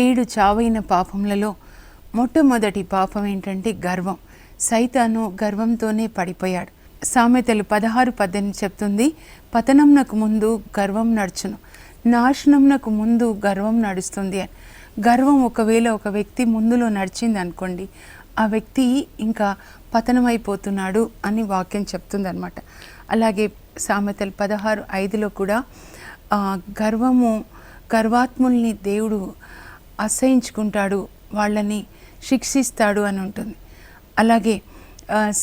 7 చావైన పాపములలో మొట్టమొదటి పాపం ఏంటంటే గర్వం. సైతాను గర్వంతోనే పడిపోయాడు. సామెతలు 16:18 చెప్తుంది, పతనంనకు ముందు గర్వం నడుచును, నాశనంనకు ముందు గర్వం నడుస్తుంది అని. గర్వం ఒకవేళ ఒక వ్యక్తి ముందులో నడిచింది అనుకోండి, ఆ వ్యక్తి ఇంకా పతనమైపోతున్నాడు అని వాక్యం చెప్తుంది అనమాట. అలాగే సామెతలు 16:5లో కూడా గర్వాత్ముల్ని దేవుడు అసహించుకుంటాడు, వాళ్ళని శిక్షిస్తాడు అని ఉంటుంది. అలాగే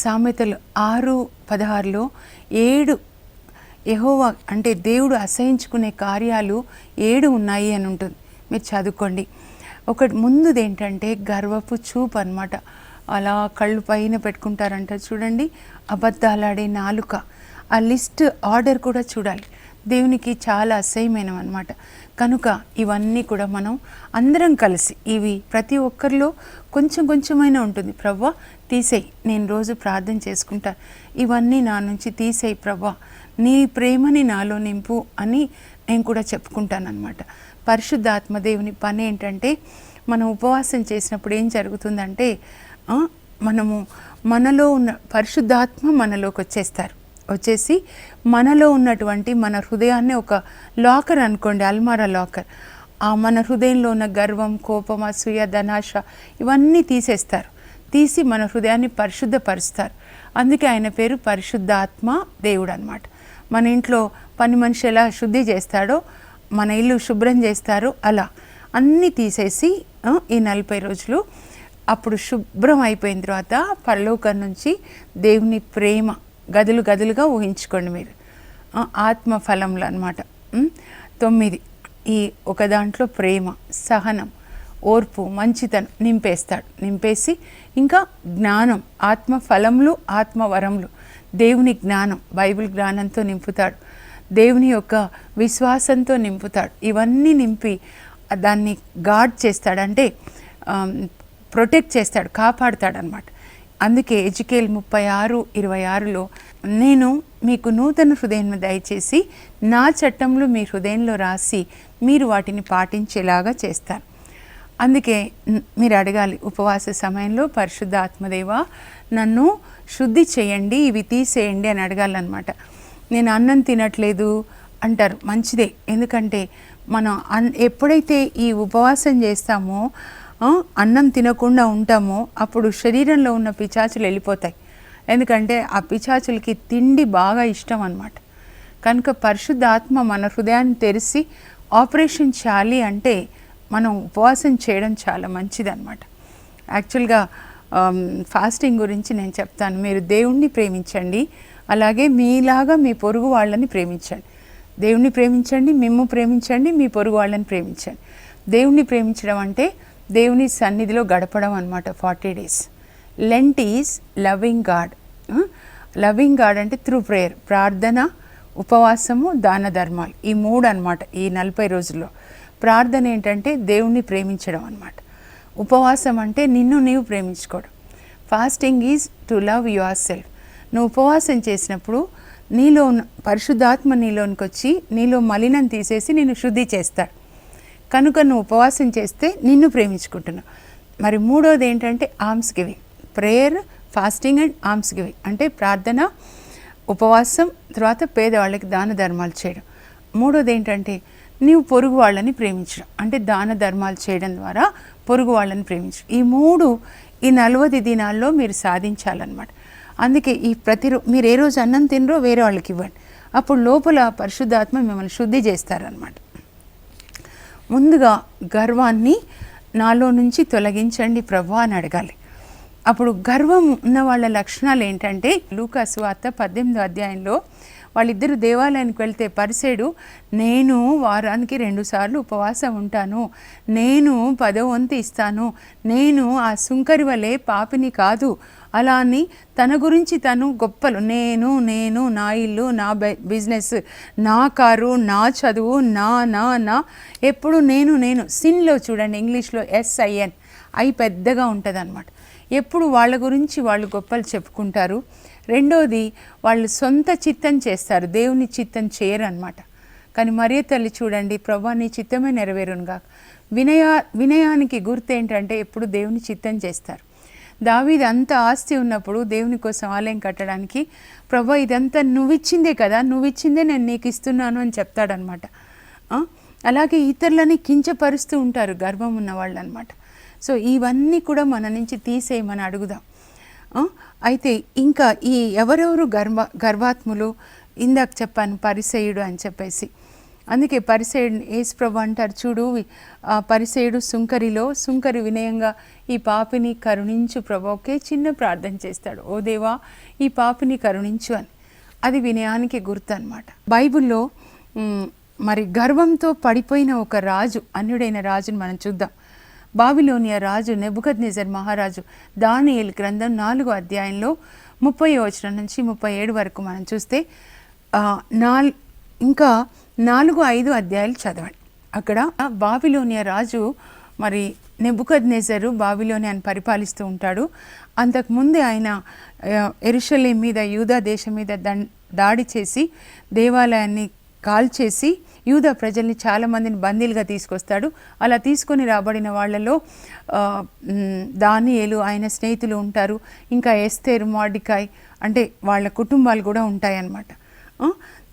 సామెతలు 6:16లో 7 యెహోవా అంటే దేవుడు అసహించుకునే కార్యాలు 7 ఉన్నాయి అని ఉంటుంది. మీరు చదువుకోండి. ఒకటి ముందుది ఏంటంటే గర్వపు చూపు అనమాట. అలా కళ్ళు పైన పెట్టుకుంటారంట చూడండి, అబద్ధాలాడే నాలుక. ఆ లిస్ట్ ఆర్డర్ కూడా చూడాలి, దేవునికి చాలా అసహ్యమైనవి అనమాట. కనుక ఇవన్నీ కూడా మనం అందరం కలిసి, ఇవి ప్రతి ఒక్కరిలో కొంచెం కొంచెమైనా ఉంటుంది. ప్రవ్వా తీసేయి, నేను రోజు ప్రార్థన చేసుకుంటాను, ఇవన్నీ నా నుంచి తీసేయి ప్రవ్వా, నీ ప్రేమని నాలో నింపు అని నేను కూడా చెప్పుకుంటాను అనమాట. పరిశుద్ధాత్మ దేవుని పని ఏంటంటే, మనం ఉపవాసం చేసినప్పుడు ఏం జరుగుతుందంటే, మనలో ఉన్న పరిశుద్ధాత్మ మనలోకి వచ్చేసి మనలో ఉన్నటువంటి మన హృదయాన్ని ఒక లాకర్ అనుకోండి, అల్మారా లాకర్, మన హృదయంలో ఉన్న గర్వం, కోపం, అసూయ, ధనాశ ఇవన్నీ తీసి మన హృదయాన్ని పరిశుద్ధపరుస్తారు. అందుకే ఆయన పేరు పరిశుద్ధాత్మ దేవుడు అనమాట. మన ఇంట్లో పని మనిషి ఎలా శుద్ధి చేస్తాడో, మన ఇల్లు శుభ్రం చేస్తారు, అలా అన్నీ తీసేసి ఈ 40 రోజులు అప్పుడు శుభ్రం అయిపోయిన తర్వాత పరలోకం నుంచి దేవుని ప్రేమ గదులు గదులుగా ఊహించుకోండి మీరు. ఆత్మ ఫలములు అనమాట 9. ఈ ఒక దాంట్లో ప్రేమ, సహనం, ఓర్పు, మంచితనం నింపేసి ఇంకా జ్ఞానం, ఆత్మ ఫలములు, ఆత్మ వరములు, దేవుని జ్ఞానం, బైబిల్ జ్ఞానంతో నింపుతాడు, దేవుని యొక్క విశ్వాసంతో నింపుతాడు. ఇవన్నీ నింపి దాన్ని గార్డ్ చేస్తాడు, అంటే ప్రొటెక్ట్ చేస్తాడు, కాపాడుతాడు అనమాట. అందుకే ఎజికేల్ 36:26లో నేను మీకు నూతన హృదయం దయచేసి నా చట్టంలో మీ హృదయంలో రాసి మీరు వాటిని పాటించేలాగా చేస్తాను. అందుకే మీరు అడగాలి ఉపవాస సమయంలో, పరిశుద్ధ ఆత్మదేవా నన్ను శుద్ధి చేయండి, ఇవి తీసేయండి అని అడగాలన్నమాట. నేను అన్నం తినట్లేదు అంటారు, మంచిదే. ఎందుకంటే మనం ఎప్పుడైతే ఈ ఉపవాసం చేస్తామో, అన్నం తినకుండా ఉంటామో, అప్పుడు శరీరంలో ఉన్న పిశాచులు వెళ్ళిపోతాయి. ఎందుకంటే ఆ పిశాచులకి తిండి బాగా ఇష్టం అన్నమాట. కనుక పరిశుద్ధ ఆత్మ మన హృదయాన్ని తెరిచి ఆపరేషన్ చేయాలి అంటే మనం ఉపవాసం చేయడం చాలా మంచిది అన్నమాట. యాక్చువల్గా ఫాస్టింగ్ గురించి నేను చెప్తాను. మీరు దేవుణ్ణి ప్రేమించండి, అలాగే మీలాగా మీ పొరుగు వాళ్ళని ప్రేమించండి. దేవుణ్ణి ప్రేమించండి, మిమ్ము ప్రేమించండి, మీ పొరుగు వాళ్ళని ప్రేమించండి. దేవుణ్ణి ప్రేమించడం అంటే దేవుని సన్నిధిలో గడపడం అనమాట. 40 days. Lent is loving God. Loving God అంటే త్రూ ప్రేయర్, ప్రార్థన, ఉపవాసము, దాన ధర్మాలు, ఈ 3 అనమాట. ఈ 40 రోజుల్లో ప్రార్థన ఏంటంటే దేవుణ్ణి ప్రేమించడం అనమాట. ఉపవాసం అంటే నిన్ను నీవు ప్రేమించుకోవడం. Fasting is to love yourself. నువ్వు ఉపవాసం చేసినప్పుడు నీలో పరిశుద్ధాత్మ నీలోనికి వచ్చి నీలో మలినం తీసేసి నిన్ను శుద్ధి చేస్తాడు. కనుక నువ్వు ఉపవాసం చేస్తే నిన్ను ప్రేమించుకుంటున్నావు. మరి 3వది ఏంటంటే arms giving. Prayer, fasting and arms giving అంటే ప్రార్థన, ఉపవాసం, తర్వాత పేదవాళ్ళకి దాన ధర్మాలు చేయడం. 3వది ఏంటంటే నీవు పొరుగు వాళ్ళని ప్రేమించడం, అంటే దాన ధర్మాలు చేయడం ద్వారా పొరుగు వాళ్ళని ప్రేమించడం. ఈ 3 ఈ 40 దినాల్లో మీరు సాధించాలన్నమాట. అందుకే ఈ మీరు ఏ రోజు అన్నం తినరో వేరే వాళ్ళకి ఇవ్వండి, అప్పుడు లోపల పరిశుద్ధాత్మ మిమ్మల్ని శుద్ధి చేస్తారనమాట. ముందుగా గర్వాన్ని నాలో నుంచి తొలగించండి ప్రభువా అని అడగాలి. అప్పుడు గర్వం ఉన్న వాళ్ళ లక్షణాలు ఏంటంటే, లూకా సువార్త 18వ అధ్యాయంలో వాళ్ళిద్దరు దేవాలయానికి వెళ్తే పరిసేడు, నేను వారానికి 2 సార్లు ఉపవాసం ఉంటాను, నేను 10వ వంతు ఇస్తాను, నేను ఆ సుంకరి వలె పాపిని కాదు, అలా అని తన గురించి తను గొప్పలు, నేను నా ఇల్లు, నా బిజినెస్, నా కారు, నా చదువు, నా ఎప్పుడు నేను సిన్లో చూడండి, ఇంగ్లీష్లో SIN, ఐ పెద్దగా ఉంటుంది అనమాట. ఎప్పుడు వాళ్ళ గురించి వాళ్ళు గొప్పలు చెప్పుకుంటారు. రెండోది, వాళ్ళు సొంత చిత్తం చేస్తారు, దేవుని చిత్తం చేయరు అనమాట. కానీ మరియ తల్లి చూడండి, ప్రభా నీ చిత్తమే నెరవేరునుగా. వినయానికి గుర్తు ఏంటంటే ఎప్పుడు దేవుని చిత్తం చేస్తారు. దావీదు అంత ఆస్తి ఉన్నప్పుడు దేవుని కోసం ఆలయం కట్టడానికి, ప్రభా ఇదంతా నువ్విచ్చిందే కదా, నువ్విచ్చిందే నేను నీకు ఇస్తున్నాను అని చెప్తాడనమాట. అలాగే ఇతరులని కించపరుస్తూ ఉంటారు గర్వం ఉన్న వాళ్ళు అనమాట. సో ఇవన్నీ కూడా మన నుంచి తీసేయమని అడుగుదాం. అయితే ఇంకా ఈ ఎవరెవరు గర్వాత్ములు, ఇందాక చెప్పాను పరిసయుడు అని చెప్పేసి. అందుకే పరిసయుడు యేసుప్రభు అంటారు చూడు, పరిసయుడు సుంకరి వినయంగా ఈ పాపిని కరుణించు ప్రభు. ఒకే చిన్న ప్రార్థన చేస్తాడు, ఓ దేవా ఈ పాపిని కరుణించు అని. అది వినయానికి గుర్తు అనమాట. బైబిల్లో మరి గర్వంతో పడిపోయిన ఒక రాజు, అన్యుడైన రాజుని మనం చూద్దాం. బాబిలోనియా రాజు నెబుకద్నెజర్ మహారాజు దానియేలు గ్రంథం 4వ అధ్యాయంలో 30వ వచనం నుంచి 37 వరకు మనం చూస్తే ఇంకా 4-5 అధ్యాయాలు చదవండి. అక్కడ బాబిలోనియా రాజు మరి నెబుకద్నెజరు బాబిలోనియాను పరిపాలిస్తూ ఉంటాడు. అంతకుముందే ఆయన యెరూషలేము మీద, యూదా దేశం మీద దాడి చేసి దేవాలయాన్ని కాల్చేసి యూదా ప్రజల్ని చాలామందిని బందీలుగా తీసుకొస్తాడు. అలా తీసుకొని రాబడిన వాళ్ళలో దానియేలు ఆయన స్నేహితులు ఉంటారు, ఇంకా ఎస్తేరు, మార్డికాయ్ అంటే వాళ్ళ కుటుంబాలు కూడా ఉంటాయన్నమాట.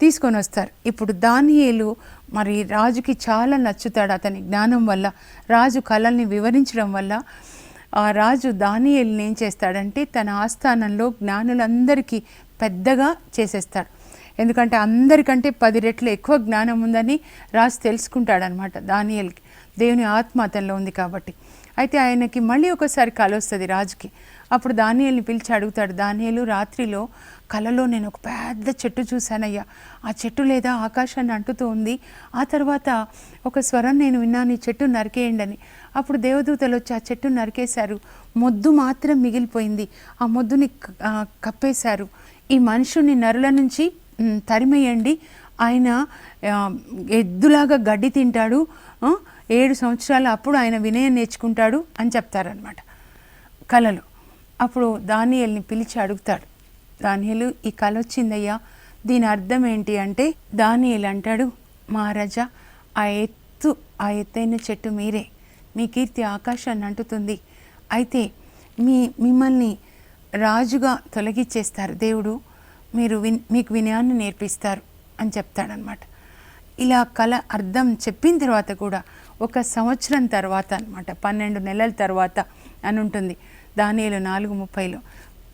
తీసుకొని వస్తారు. ఇప్పుడు దానియేలు మరి రాజుకి చాలా నచ్చుతాడు. అతని జ్ఞానం వల్ల, రాజు కళల్ని వివరించడం వల్ల ఆ రాజు దానియేలుని ఏం చేస్తాడంటే తన ఆస్థానంలో జ్ఞానులందరికీ పెద్దగా చేసేస్తాడు. ఎందుకంటే అందరికంటే 10 రెట్లు ఎక్కువ జ్ఞానం ఉందని రాజు తెలుసుకుంటాడనమాట దానియేలుకి. దేవుని ఆత్మ అతనిలో ఉంది కాబట్టి. అయితే ఆయనకి మళ్ళీ ఒకసారి కల వస్తుంది రాజుకి. అప్పుడు దానియేలుని పిలిచి అడుగుతాడు, దానియేలు రాత్రిలో కలలో నేను ఒక పెద్ద చెట్టు చూశానయ్యా, ఆ చెట్టు లేదా ఆకాశాన్ని అంటుతూ ఉంది. ఆ తర్వాత ఒక స్వరం నేను విన్నాను, ఈ చెట్టు నరికేయండి అని. అప్పుడు దేవదూతలు వచ్చి ఆ చెట్టు నరికేశారు, మొద్దు మాత్రం మిగిలిపోయింది, ఆ మొద్దుని కప్పేశారు. ఈ మనుషుని నరుల నుంచి తరిమేయండి, ఆయన ఎద్దులాగా గడ్డి తింటాడు, 7 సంవత్సరాలు అప్పుడు ఆయన వినయం నేర్చుకుంటాడు అని చెప్తారనమాట కలలో. అప్పుడు దానియేలుని పిలిచి అడుగుతాడు, దానియేలు ఈ కల వచ్చిందయ్యా, దీని అర్థం ఏంటి అంటే దానియేలు అంటాడు, మహారాజా ఆ ఎత్తైన చెట్టు మీరే, మీ కీర్తి ఆకాశాన్ని అంటుతుంది. అయితే మిమ్మల్ని రాజుగా తొలగించేస్తారు దేవుడు, మీకు వినయాన్ని నేర్పిస్తారు అని చెప్తాడనమాట. ఇలా కళ అర్థం చెప్పిన తర్వాత కూడా 1 సంవత్సరం తర్వాత అనమాట, 12 నెలల తర్వాత అని ఉంటుంది దానియేలు 4:30లో.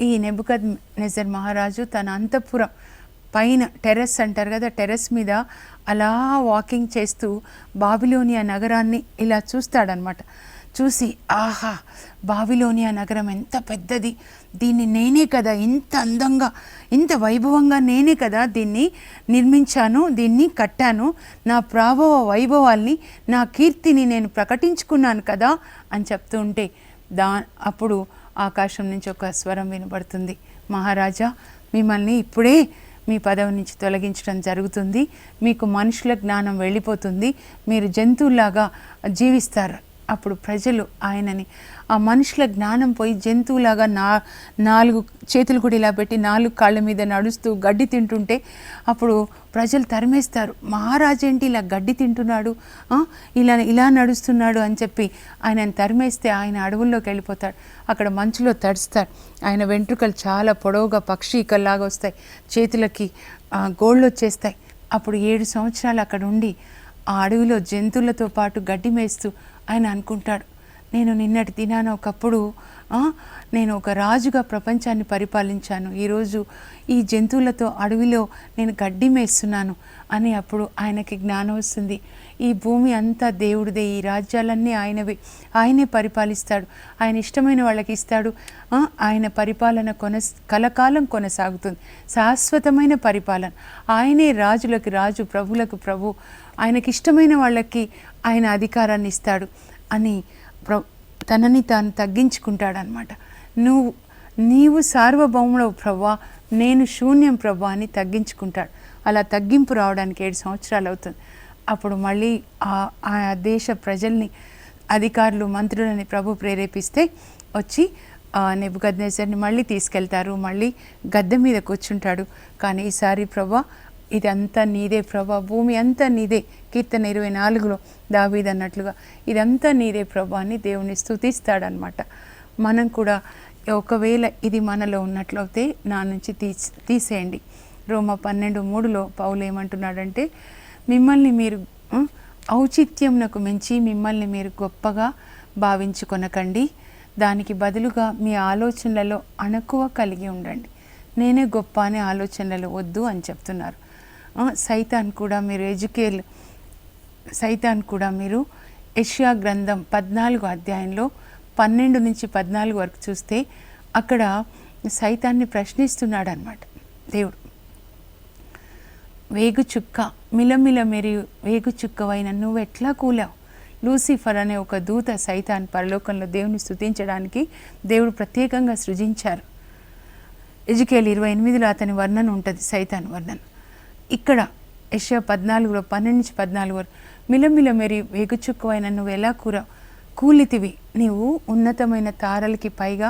ఈ నెబుకద్నెజర్ మహారాజు తన అంతఃపురం పైన టెర్రస్ అంటారు కదా, టెర్రస్ మీద అలా వాకింగ్ చేస్తూ బాబిలోనియా నగరాన్ని ఇలా చూస్తాడనమాట. చూసి ఆహా బాబిలోనియా నగరం ఎంత పెద్దది, దీన్ని నేనే కదా ఇంత అందంగా ఇంత వైభవంగా నేనే కదా దీన్ని నిర్మించాను, దీన్ని కట్టాను, నా ప్రాభవ వైభవాల్ని నా కీర్తిని నేను ప్రకటించుకున్నాను కదా అని చెప్తూ ఉంటే అప్పుడు ఆకాశం నుంచి ఒక స్వరం వినబడుతుంది, మహారాజా మిమ్మల్ని ఇప్పుడే మీ పదవి నుంచి తొలగించడం జరుగుతుంది, మీకు మనుషుల జ్ఞానం వెళ్ళిపోతుంది, మీరు జంతువులాగా జీవిస్తారు. అప్పుడు ప్రజలు ఆయనని ఆ మనుషుల జ్ఞానం పోయి జంతువులాగా 4 చేతులు కూడా ఇలా పెట్టి 4 కాళ్ళ మీద నడుస్తూ గడ్డి తింటుంటే అప్పుడు ప్రజలు తరిమేస్తారు, మహారాజు ఏంటి ఇలా గడ్డి తింటున్నాడు, ఇలా నడుస్తున్నాడు అని చెప్పి ఆయనను తరిమేస్తే ఆయన అడవుల్లోకి వెళ్ళిపోతాడు. అక్కడ మంచులో తడుస్తాడు. ఆయన వెంట్రుకలు చాలా పొడవుగా పక్షికల్లాగా వస్తాయి, చేతులకి గోళ్ళు వచ్చేస్తాయి. అప్పుడు 7 సంవత్సరాలు అక్కడ ఉండి ఆ అడవిలో జంతువులతో పాటు గడ్డి మేస్తూ ఆయన అనుకుంటాడు, నేను నిన్నటి దినాన ఒకప్పుడు నేను ఒక రాజుగా ప్రపంచాన్ని పరిపాలించాను, ఈరోజు ఈ జంతువులతో అడవిలో నేను గడ్డి మేస్తున్నాను అని అప్పుడు ఆయనకి జ్ఞానం వస్తుంది. ఈ భూమి అంతా దేవుడిదే, ఈ రాజ్యాలన్నీ ఆయనవి, ఆయనే పరిపాలిస్తాడు, ఆయన ఇష్టమైన వాళ్ళకి ఇస్తాడు, ఆయన పరిపాలన కలకాలం కొనసాగుతుంది, శాశ్వతమైన పరిపాలన, ఆయనే రాజులకు రాజు, ప్రభులకు ప్రభు, ఆయనకి ఇష్టమైన వాళ్ళకి ఆయన అధికారాన్ని ఇస్తాడు అని తనని తాను తగ్గించుకుంటాడనమాట. నీవు సార్వభౌముడవు ప్రభువా, నేను శూన్యం ప్రభువా అని తగ్గించుకుంటాడు. అలా తగ్గింపు రావడానికి 7 సంవత్సరాలు అవుతుంది. అప్పుడు మళ్ళీ ఆ దేశ ప్రజల్ని, అధికారులు, మంత్రులని ప్రభు ప్రేరేపిస్తే వచ్చి నెబుకద్నెజర్ని మళ్ళీ తీసుకెళ్తారు, మళ్ళీ గద్దె మీద కూర్చుంటాడు. కానీ ఈసారి ప్రభువా ఇదంతా నీదే ప్రభా, భూమి అంతా నీదే. కీర్తన 24లో దావీదు అన్నట్లుగా ఇదంతా నీదే ప్రభా అని దేవుని స్తుతిస్తాడనమాట. మనం కూడా ఒకవేళ ఇది మనలో ఉన్నట్లయితే నా నుంచి తీసేయండి. రోమా 12:3లో పౌలు ఏమంటున్నాడంటే, మిమ్మల్ని మీరు ఔచిత్యంనకు మించి మిమ్మల్ని మీరు గొప్పగా భావించుకొనకండి, దానికి బదులుగా మీ ఆలోచనలలో అణకువ కలిగి ఉండండి. నేనే గొప్ప అనే ఆలోచనలు వద్దు అని చెప్తున్నారు. సైతాన్ కూడా మీరు యెషయా గ్రంథం 14 అధ్యాయంలో 12 నుంచి 14 వరకు చూస్తే అక్కడ సైతాన్ని ప్రశ్నిస్తున్నాడు అనమాట దేవుడు. వేగుచుక్క మిలమిల మెరియు వేగుచుక్కవైన నువ్వు ఎట్లా కూలావు? లూసిఫర్ అనే ఒక దూత సైతాన్ పరలోకంలో దేవుని స్తుతించడానికి దేవుడు ప్రత్యేకంగా సృజించారు. ఎజెకియెల్ 28లో అతని వర్ణన ఉంటుంది, సైతాన్ వర్ణన. ఇక్కడ యెషయా 14లో 12 నుంచి 14 వరకు మిలమిల మెరియు వేగుచుక్కవైన నువ్వు ఎలా కూలితివి? నీవు ఉన్నతమైన తారలకి పైగా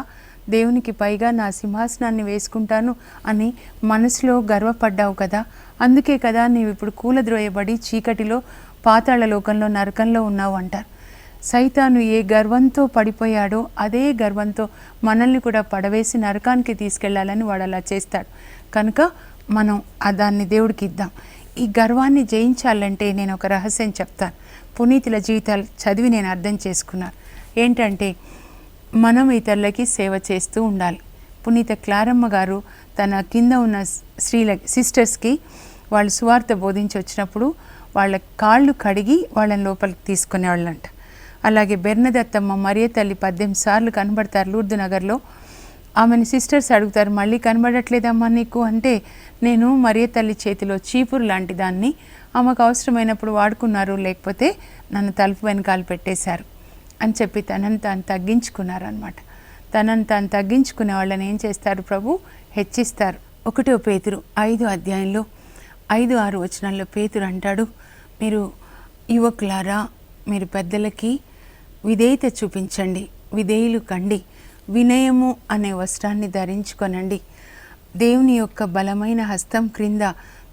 దేవునికి పైగా నా సింహాసనాన్ని వేసుకుంటాను అని మనసులో గర్వపడ్డావు కదా, అందుకే కదా నీవు ఇప్పుడు కూలద్రోయబడి చీకటిలో పాతాళ లోకంలో నరకంలో ఉన్నావు అంటారు. సైతాను ఏ గర్వంతో పడిపోయాడో అదే గర్వంతో మనల్ని కూడా పడవేసి నరకానికి తీసుకెళ్లాలని వాడు అలా చేస్తాడు. కనుక మనం దాన్ని దేవుడికి ఇద్దాం. ఈ గర్వాన్ని జయించాలంటే నేను ఒక రహస్యం చెప్తాను. పునీతుల జీవితాలు చదివి నేను అర్థం చేసుకున్నాను. ఏంటంటే మనం ఇతరులకి సేవ చేస్తూ ఉండాలి. పునీత క్లారమ్మ గారు తన కింద ఉన్న సిస్టర్స్కి వాళ్ళు సువార్త బోధించి వచ్చినప్పుడు వాళ్ళ కాళ్ళు కడిగి వాళ్ళని లోపలికి తీసుకునేవాళ్ళంట. అలాగే బెర్నదత్తమ్మ మరియ తల్లి 18 సార్లు కనబడతారు లూర్దు నగర్లో. ఆమెను సిస్టర్స్ అడుగుతారు, మళ్ళీ కనబడట్లేదమ్మా నీకు అంటే, నేను మరియ తల్లి చేతిలో చీపురు లాంటి దాన్ని, ఆమెకు అవసరమైనప్పుడు వాడుకున్నారు, లేకపోతే నన్ను తలుపు వెనకాల పెట్టేశారు అని చెప్పి తనని తాను తగ్గించుకున్నారనమాట. తనని తాను తగ్గించుకునే వాళ్ళని ఏం చేస్తారు? ప్రభు హెచ్చిస్తారు. 1 పేతురు 5 అధ్యాయంలో 5-6 వచనాల్లో పేతురు అంటాడు, మీరు యువకులారా మీరు పెద్దలకి విధేయత చూపించండి, విధేయులు కండి, వినయము అనే వస్త్రాన్ని ధరించుకొనండి, దేవుని యొక్క బలమైన హస్తం క్రింద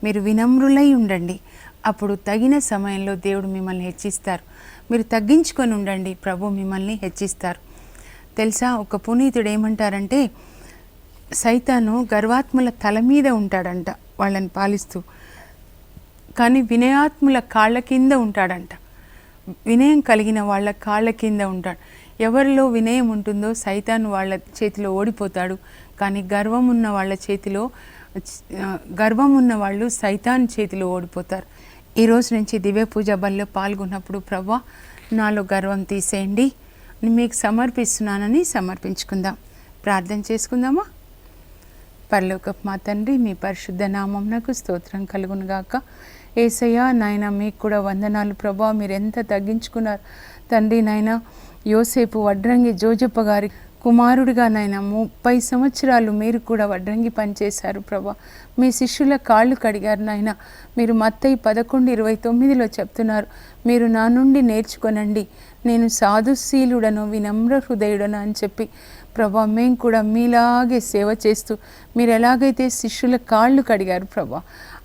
మీరు వినమ్రులై ఉండండి, అప్పుడు తగిన సమయంలో దేవుడు మిమ్మల్ని హెచ్చిస్తారు. మీరు తగ్గించుకొని ఉండండి, ప్రభు మిమ్మల్ని హెచ్చిస్తారు. తెలుసా, ఒక పునీతుడు ఏమంటారంటే, సైతాను గర్వాత్ముల తల మీద ఉంటాడంట వాళ్ళని పాలిస్తూ, కానీ వినయాత్ముల కాళ్ళ కింద ఉంటాడంట. వినయం కలిగిన వాళ్ళ కాళ్ళ కింద ఉంటాడు. ఎవరిలో వినయం ఉంటుందో సైతాను వాళ్ళ చేతిలో ఓడిపోతాడు. కానీ గర్వం ఉన్న వాళ్ళు సైతాన్ చేతిలో ఓడిపోతారు. ఈరోజు నుంచి దివ్య పూజ బలిలో పాల్గొన్నప్పుడు ప్రభా నాలో గర్వం తీసేయండి, మీకు సమర్పిస్తున్నానని సమర్పించుకుందాం. ప్రార్థన చేసుకుందామా? పరలోకపు మా తండ్రి, మీ పరిశుద్ధ నామమునకు స్తోత్రం కలుగునుగాక. యేసయ్యా నాయన మీకు కూడా వందనాలు ప్రభా, మీరు ఎంత తగ్గించుకున్నారు తండ్రి. నాయన యోసేపు వడ్రంగి జోజప్ప గారి కుమారుడిగా నాయన 30 సంవత్సరాలు మీరు కూడా వడ్రంగి పనిచేశారు ప్రభా. మీ శిష్యుల కాళ్ళు కడిగారు నాయన. మీరు మత్తయి 11:29లో చెప్తున్నారు, మీరు నా నుండి నేర్చుకొనండి, నేను సాధుశీలుడను వినమ్ర హృదయుడను అని చెప్పి ప్రభా, మేము కూడా మీలాగే సేవ చేస్తూ మీరు ఎలాగైతే శిష్యుల కాళ్ళు కడిగారు ప్రభా,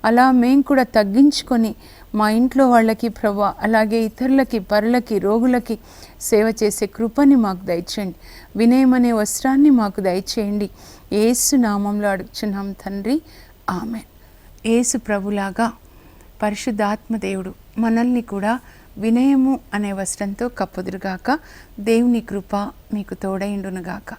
అలా మేము కూడా తగ్గించుకొని మా ఇంట్లో వాళ్ళకి ప్రభా, అలాగే ఇతరులకి, పరులకి, రోగులకి సేవ చేసే కృపని మాకు దయచేయండి. వినయం అనే వస్త్రాన్ని మాకు దయచేయండి. యేసు నామంలో అడుగుచున్నాం తండ్రి, ఆమేన్. యేసు ప్రభులాగా పరిశుద్ధాత్మ దేవుడు మనల్ని కూడా వినయము అనే వస్త్రంతో కప్పుదురుగాక. దేవుని కృప మీకు తోడైండునుగాక.